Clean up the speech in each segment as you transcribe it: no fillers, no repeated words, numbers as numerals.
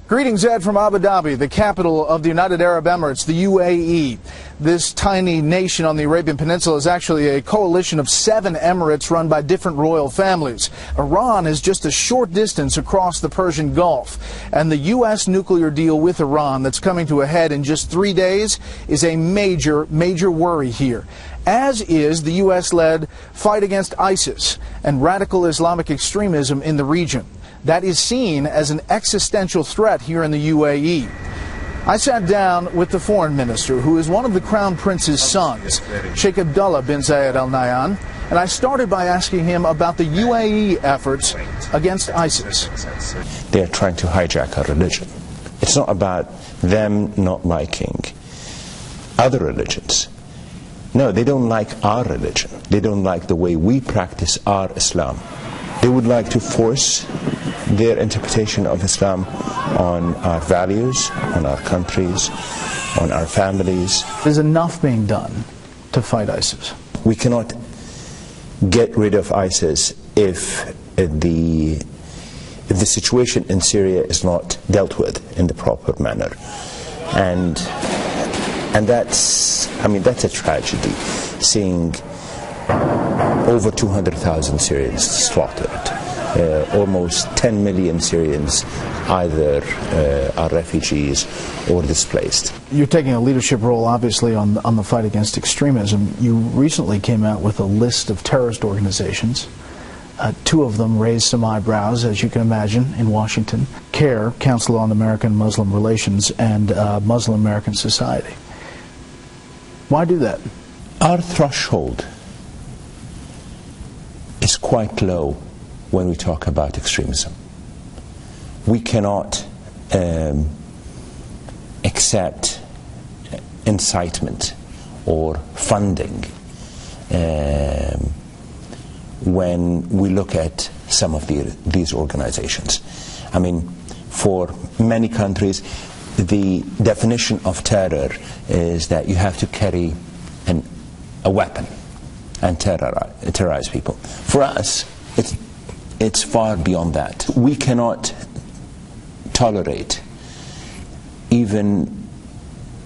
Greetings, Ed, from Abu Dhabi, the capital of the United Arab Emirates, the UAE. This tiny nation on the Arabian Peninsula is actually a coalition of 7 emirates run by different royal families. Iran is just a short distance across the Persian Gulf, and the U.S. nuclear deal with Iran that's coming to a head in just 3 days is a major worry here, as is the U.S.-led fight against ISIS and radical Islamic extremism in the region. That is seen as an existential threat here in the UAE. I sat down with the foreign minister, who is one of the Crown Prince's sons, Sheikh Abdullah bin Zayed Al Nahyan, and I started by asking him about the UAE efforts against ISIS. They are trying to hijack our religion. It's not about them not liking other religions. No, they don't like our religion. They don't like the way we practice our Islam. They would like to force their interpretation of Islam on our values, on our countries, on our families. There's enough being done to fight ISIS. We cannot get rid of ISIS if the situation in Syria is not dealt with in the proper manner. And that's a tragedy, seeing over 200,000 Syrians slaughtered. Almost 10 million Syrians either are refugees or displaced. You're taking a leadership role, obviously, on the fight against extremism. You recently came out with a list of terrorist organizations. 2 of them raised some eyebrows, as you can imagine, in Washington. CAIR, Council on American Muslim Relations, and Muslim American Society. Why do that? Our threshold is quite low when we talk about extremism. We cannot accept incitement or funding when we look at some of these organizations. I mean, for many countries, the definition of terror is that you have to carry a weapon and terrorize people. For us, it's far beyond that. We cannot tolerate even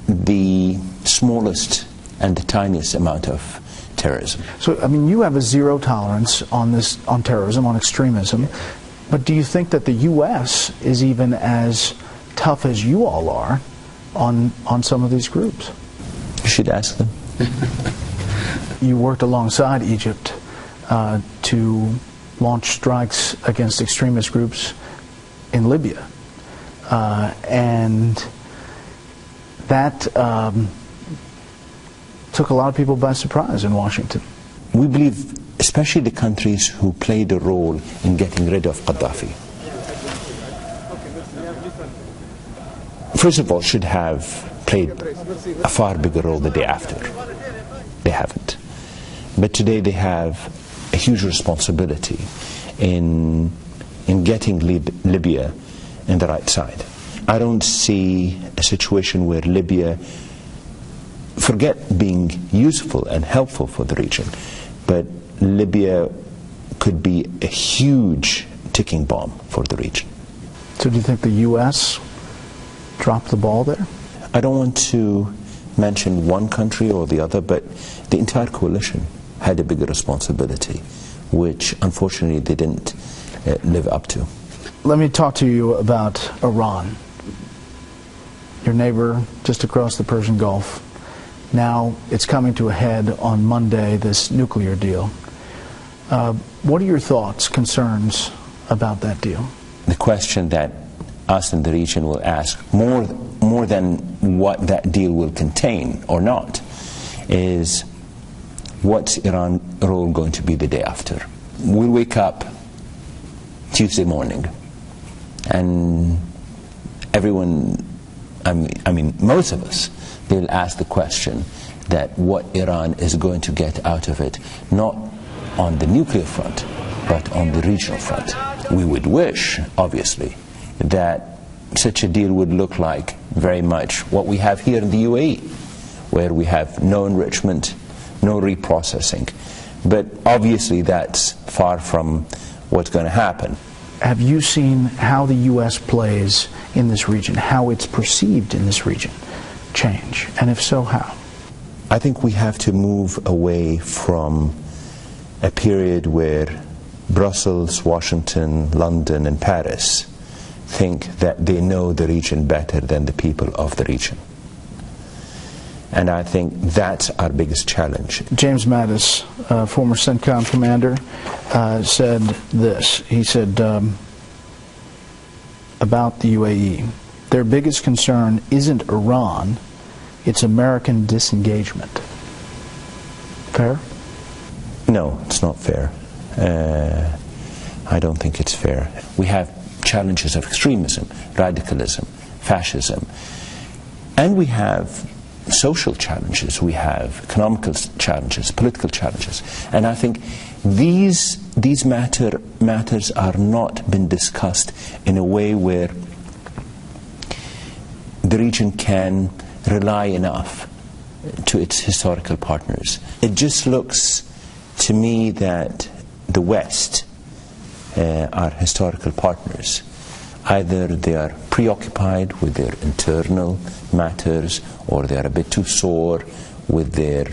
the smallest and the tiniest amount of terrorism. So, I mean, you have a zero tolerance on terrorism, on extremism, but do you think that the U.S. is even as tough as you all are on some of these groups? You should ask them. You worked alongside Egypt to launch strikes against extremist groups in Libya, and that took a lot of people by surprise in Washington. We believe, especially the countries who played a role in getting rid of Gaddafi, first of all, should have played a far bigger role the day after. They haven't. But today they have a huge responsibility in getting Libya in the right side. I don't see a situation where Libya, forget being useful and helpful for the region, but Libya could be a huge ticking bomb for the region. So do you think the U.S. dropped the ball there? I don't want to mention one country or the other, but the entire coalition had a bigger responsibility, which unfortunately they didn't live up to. Let me talk to you about Iran, your neighbor just across the Persian Gulf. Now it's coming to a head on Monday, this nuclear deal. What are your thoughts, concerns about that deal? The question that us in the region will ask, more than what that deal will contain or not, is what's Iran's role going to be the day after? We'll wake up Tuesday morning and everyone, I mean most of us, they'll ask the question that what Iran is going to get out of it, not on the nuclear front, but on the regional front. We would wish, obviously, that such a deal would look like very much what we have here in the UAE, where we have no enrichment, no reprocessing. But obviously that's far from what's going to happen. have you seen how the U.S. plays in this region, how it's perceived in this region change? And if so, how? I think we have to move away from a period where Brussels, Washington, London, and Paris think that they know the region better than the people of the region. And I think that's our biggest challenge. James Mattis, former CENTCOM commander, said this. He said about the UAE, their biggest concern isn't Iran, it's American disengagement. Fair? No, it's not fair. I don't think it's fair. We have challenges of extremism, radicalism, fascism, and we have social challenges, we have economical challenges, political challenges, and I think these matters are not been discussed in a way where the region can rely enough to its historical partners. It just looks to me that the West, our historical partners, either they are preoccupied with their internal matters, or they are a bit too sore with their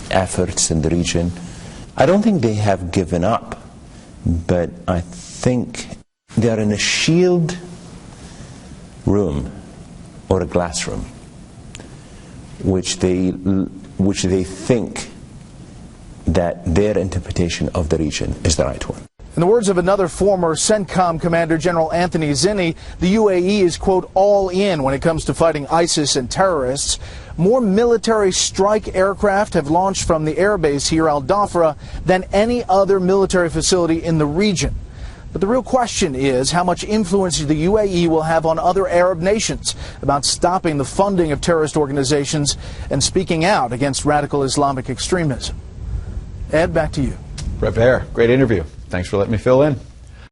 efforts in the region. I don't think they have given up, but I think they are in a shield room or a glass room, which they think that their interpretation of the region is the right one. In the words of another former CENTCOM commander, General Anthony Zinni, the UAE is, quote, all in when it comes to fighting ISIS and terrorists. More military strike aircraft have launched from the airbase here, Al Dhafra, than any other military facility in the region. But the real question is how much influence the UAE will have on other Arab nations about stopping the funding of terrorist organizations and speaking out against radical Islamic extremism. Ed, back to you. Rep. Hair, great interview. Thanks for letting me fill in.